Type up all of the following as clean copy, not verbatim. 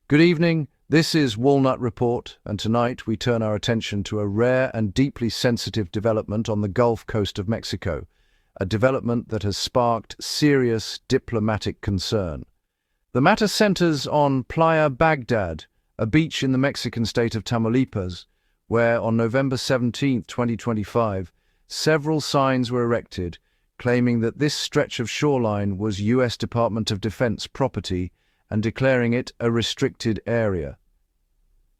Good evening, this is Walnut Report, and tonight we turn our attention to a rare and deeply sensitive development on the Gulf coast of Mexico, a development that has sparked serious diplomatic concern. The matter centers on Playa Bagdad, a beach in the Mexican state of Tamaulipas, where on November 17, 2025, several signs were erected claiming that this stretch of shoreline was U.S. Department of Defense property and declaring it a restricted area.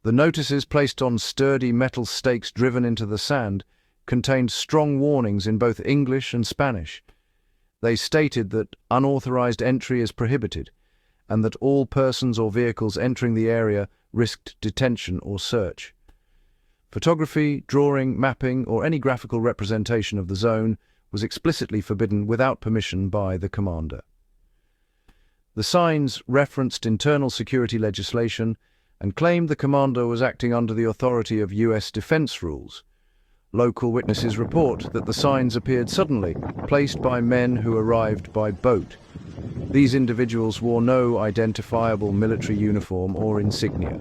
The notices, placed on sturdy metal stakes driven into the sand, contained strong warnings in both English and Spanish. They stated that unauthorized entry is prohibited and that all persons or vehicles entering the area risked detention or search. Photography, drawing, mapping, or any graphical representation of the zone was explicitly forbidden without permission by the commander. The signs referenced internal security legislation and claimed the commander was acting under the authority of U.S. defense rules. Local witnesses report that the signs appeared suddenly, placed by men who arrived by boat. These individuals wore no identifiable military uniform or insignia.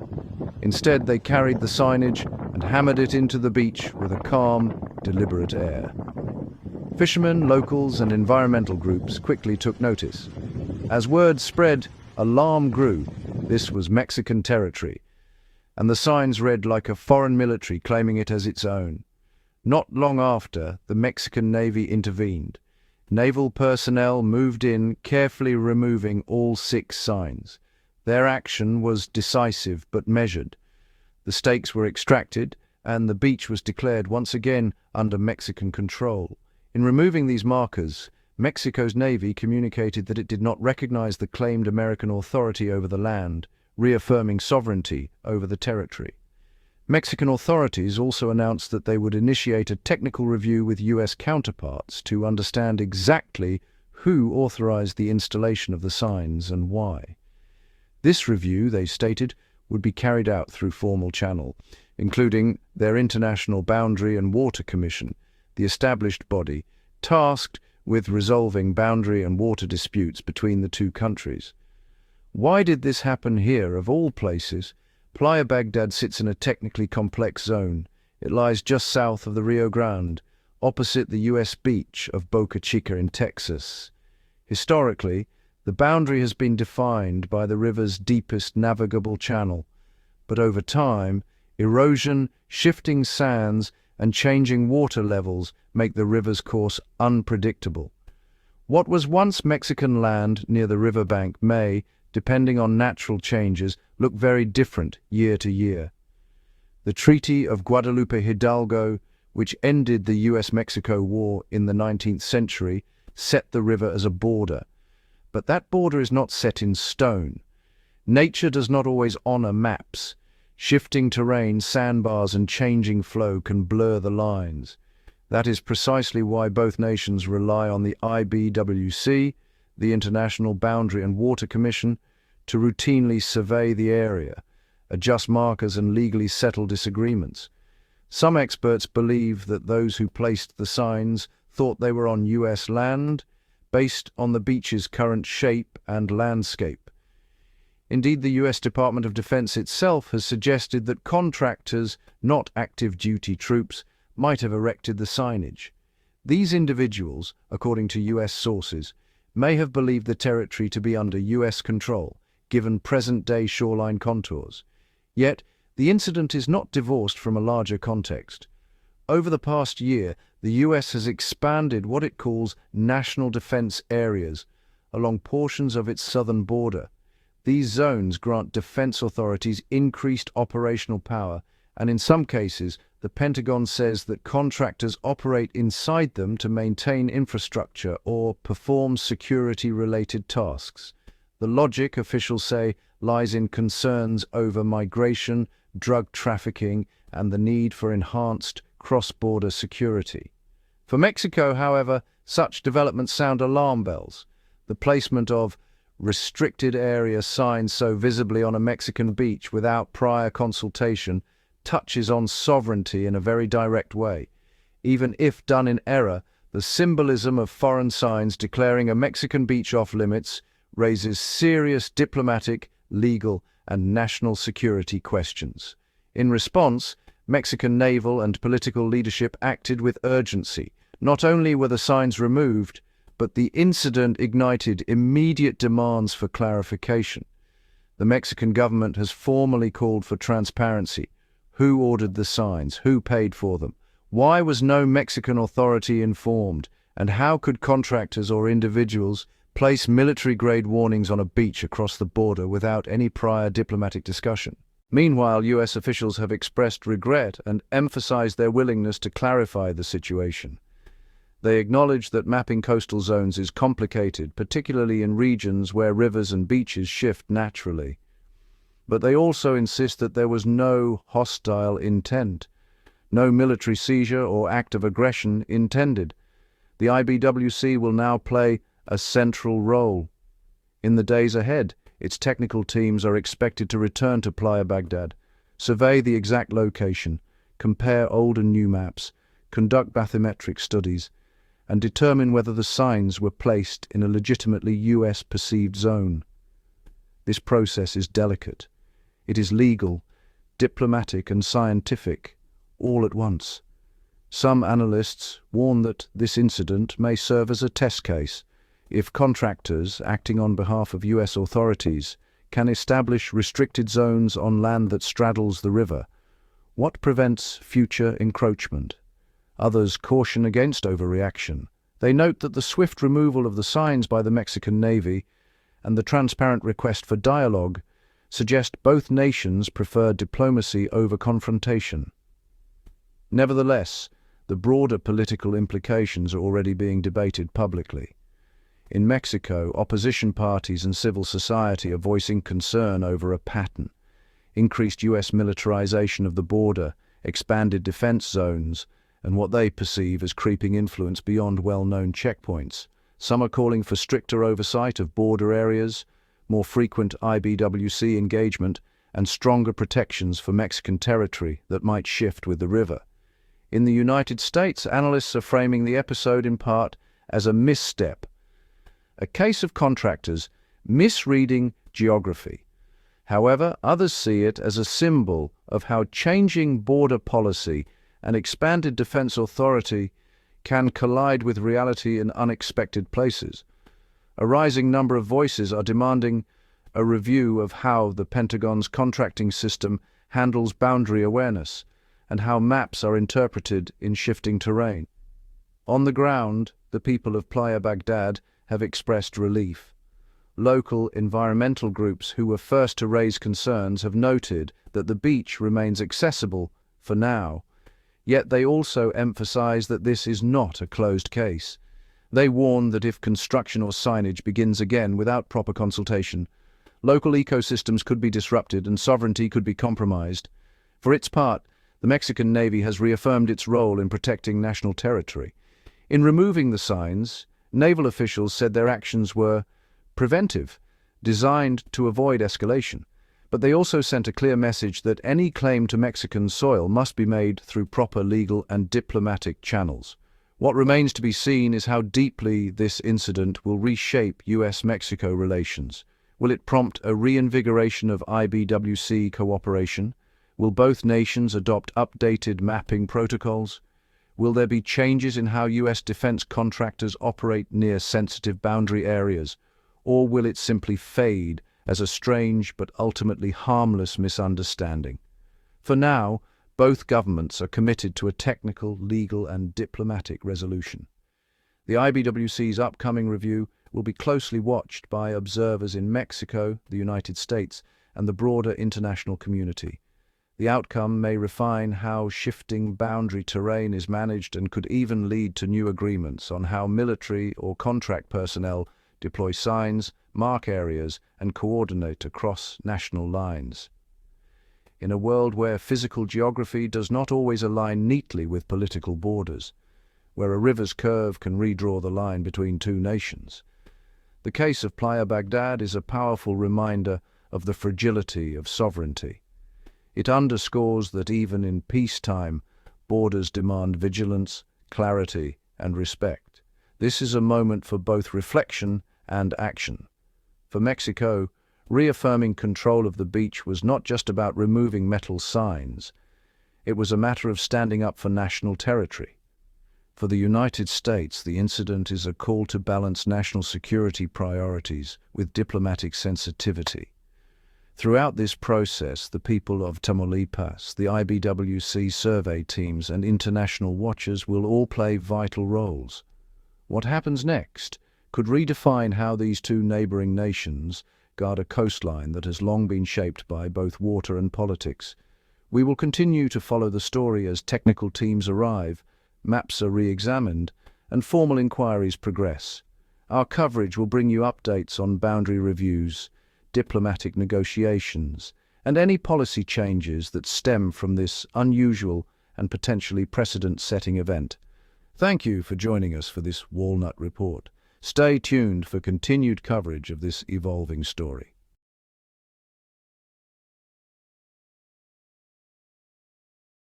Instead, they carried the signage and hammered it into the beach with a calm, deliberate air. Fishermen, locals, and environmental groups quickly took notice. As word spread, alarm grew. This was Mexican territory, and the signs read like a foreign military claiming it as its own. Not long after, the Mexican Navy intervened. Naval personnel moved in, carefully removing all 6 signs. Their action was decisive but measured. The stakes were extracted, and the beach was declared once again under Mexican control. In removing these markers, Mexico's Navy communicated that it did not recognize the claimed American authority over the land, reaffirming sovereignty over the territory. Mexican authorities also announced that they would initiate a technical review with U.S. counterparts to understand exactly who authorized the installation of the signs and why. This review, they stated, would be carried out through formal channel, including their International Boundary and Water Commission, the established body tasked with resolving boundary and water disputes between the two countries. Why did this happen here, of all places? Playa Bagdad sits in a technically complex zone. It lies just south of the Rio Grande, opposite the U.S. beach of Boca Chica in Texas. Historically, the boundary has been defined by the river's deepest navigable channel, but over time, erosion, shifting sands, and changing water levels make the river's course unpredictable. What was once Mexican land near the riverbank may, depending on natural changes, look very different year to year. The Treaty of Guadalupe Hidalgo, which ended the U.S.-Mexico War in the 19th century, set the river as a border. But that border is not set in stone. Nature does not always honor maps. Shifting terrain, sandbars, and changing flow can blur the lines. That is precisely why both nations rely on the IBWC, the International Boundary and Water Commission, to routinely survey the area, adjust markers, and legally settle disagreements. Some experts believe that those who placed the signs thought they were on U.S. land, based on the beach's current shape and landscape. Indeed, the U.S. Department of Defense itself has suggested that contractors, not active duty troops, might have erected the signage. These individuals, according to U.S. sources, may have believed the territory to be under U.S. control, given present-day shoreline contours. Yet, the incident is not divorced from a larger context. Over the past year, the U.S. has expanded what it calls national defense areas along portions of its southern border. These zones grant defense authorities increased operational power, and in some cases, the Pentagon says that contractors operate inside them to maintain infrastructure or perform security-related tasks. The logic, officials say, lies in concerns over migration, drug trafficking, and the need for enhanced cross-border security. For Mexico, however, such developments sound alarm bells. The placement of restricted area signs so visibly on a Mexican beach without prior consultation touches on sovereignty in a very direct way. Even if done in error, the symbolism of foreign signs declaring a Mexican beach off limits raises serious diplomatic, legal, and national security questions. In response, Mexican naval and political leadership acted with urgency. Not only were the signs removed, but the incident ignited immediate demands for clarification. The Mexican government has formally called for transparency. Who ordered the signs? Who paid for them? Why was no Mexican authority informed? And how could contractors or individuals place military-grade warnings on a beach across the border without any prior diplomatic discussion? Meanwhile, U.S. officials have expressed regret and emphasized their willingness to clarify the situation. They acknowledge that mapping coastal zones is complicated, particularly in regions where rivers and beaches shift naturally. But they also insist that there was no hostile intent, no military seizure or act of aggression intended. The IBWC will now play a central role. In the days ahead, its technical teams are expected to return to Playa Bagdad, survey the exact location, compare old and new maps, conduct bathymetric studies, and determine whether the signs were placed in a legitimately US perceived zone. This process is delicate. It is legal, diplomatic, and scientific, all at once. Some analysts warn that this incident may serve as a test case. If contractors, acting on behalf of US authorities, can establish restricted zones on land that straddles the river, what prevents future encroachment? Others caution against overreaction. They note that the swift removal of the signs by the Mexican Navy and the transparent request for dialogue suggest both nations prefer diplomacy over confrontation. Nevertheless, the broader political implications are already being debated publicly. In Mexico, opposition parties and civil society are voicing concern over a pattern: increased US militarization of the border, expanded defense zones, and what they perceive as creeping influence beyond well-known checkpoints. Some are calling for stricter oversight of border areas, more frequent IBWC engagement, and stronger protections for Mexican territory that might shift with the river. In the United States, analysts are framing the episode in part as a misstep, a case of contractors misreading geography. However, others see it as a symbol of how changing border policy and expanded defense authority can collide with reality in unexpected places. A rising number of voices are demanding a review of how the Pentagon's contracting system handles boundary awareness and how maps are interpreted in shifting terrain. On the ground, the people of Playa Bagdad have expressed relief. Local environmental groups who were first to raise concerns have noted that the beach remains accessible for now, yet they also emphasize that this is not a closed case. They warn that if construction or signage begins again without proper consultation, local ecosystems could be disrupted and sovereignty could be compromised. For its part, the Mexican Navy has reaffirmed its role in protecting national territory. In removing the signs, naval officials said their actions were preventive, designed to avoid escalation. But they also sent a clear message that any claim to Mexican soil must be made through proper legal and diplomatic channels. What remains to be seen is how deeply this incident will reshape US-Mexico relations. Will it prompt a reinvigoration of IBWC cooperation? Will both nations adopt updated mapping protocols? Will there be changes in how US defense contractors operate near sensitive boundary areas? Or will it simply fade as a strange but ultimately harmless misunderstanding? For now, both governments are committed to a technical, legal, and diplomatic resolution. The IBWC's upcoming review will be closely watched by observers in Mexico, the United States, and the broader international community. The outcome may refine how shifting boundary terrain is managed and could even lead to new agreements on how military or contract personnel deploy signs, mark areas, and coordinate across national lines. In a world where physical geography does not always align neatly with political borders, where a river's curve can redraw the line between two nations, the case of Playa Bagdad is a powerful reminder of the fragility of sovereignty. It underscores that even in peacetime, borders demand vigilance, clarity, and respect. This is a moment for both reflection and action. For Mexico, Reaffirming control of the beach was not just about removing metal signs. It was a matter of standing up for national territory. For the United States, the incident is a call to balance national security priorities with diplomatic sensitivity. Throughout this process, the people of Tamaulipas, the IBWC survey teams, and international watchers will all play vital roles. What happens next could redefine how these two neighboring nations guard a coastline that has long been shaped by both water and politics. We will continue to follow the story as technical teams arrive, maps are re-examined, and formal inquiries progress. Our coverage will bring you updates on boundary reviews, diplomatic negotiations, and any policy changes that stem from this unusual and potentially precedent-setting event. Thank you for joining us for this Walnut Report. Stay tuned for continued coverage of this evolving story.